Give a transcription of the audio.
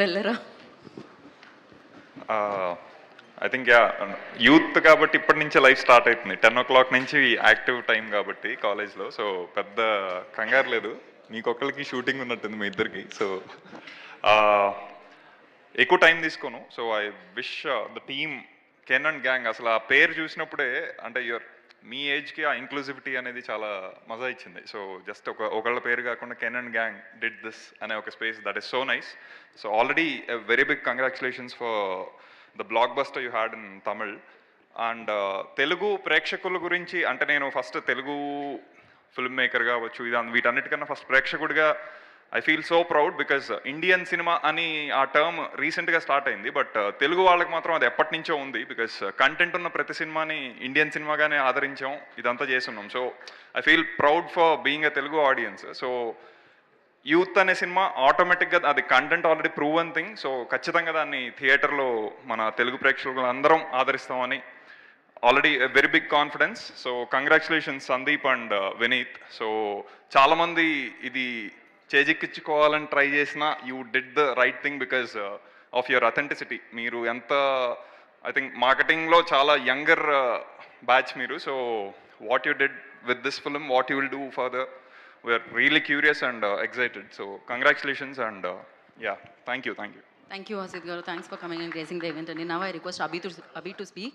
వెళ్ళరా? I think youth కాబట్టి ఇప్పటి నుంచే లైఫ్ స్టార్ట్ అవుతుంది. 10 o'clock నుంచి యాక్టివ్ టైం కాబట్టి కాలేజ్లో. సో పెద్ద కంగారు లేదు. మీకొక్కరికి షూటింగ్ ఉన్నట్టుంది మీ ఇద్దరికి. సో ఎక్కువ టైం తీసుకోను. So I wish the team can and gang, అసలు ఆ పేరు చూసినప్పుడే అంటే మీ ఏజ్కి ఆ ఇంక్లూజివిటీ అనేది చాలా మజా ఇచ్చింది. సో జస్ట్ ఒకళ్ళ పేరు కాకుండా Ken and gang did this అనే ఒక space, that is so nice. So already very big congratulations for the blockbuster you had in Tamil. And Telugu ప్రేక్షకుల గురించి అంటే నేను ఫస్ట్ తెలుగు ఫిల్మ్ మేకర్ కావచ్చు, వీటన్నిటికన్నా ఫస్ట్ ప్రేక్షకుడిగా I feel so proud because Indian cinema అని ఆ టర్మ్ రీసెంట్గా స్టార్ట్ అయింది. బట్ తెలుగు వాళ్ళకి మాత్రం అది ఎప్పటి నుంచో ఉంది. బికాస్ కంటెంట్ ఉన్న ప్రతి సినిమాని ఇండియన్ సినిమాగానే ఆదరించాం, ఇదంతా చేస్తున్నాం. So I feel proud for being a Telugu audience. So youth అనే సినిమా ఆటోమేటిక్గా అది content already proven thing. So ఖచ్చితంగా దాన్ని థియేటర్లో మన తెలుగు ప్రేక్షకులు అందరం ఆదరిస్తామని already very big confidence. So congratulations Sandeep and Vineeth. So చాలామంది ఇది చేజిక్కించుకోవాలని ట్రై చేసినా you did the right thing because of your authenticity. మీరు ఎంత ఐ థింక్ మార్కెటింగ్లో చాలా యంగర్ బ్యాచ్ మీరు. So what you did with this film, what you will do further, we are really curious and excited. So congratulations and thank you. Thank you, Asit garu. Thanks for coming and gracing the event. And now I request Abhi to speak.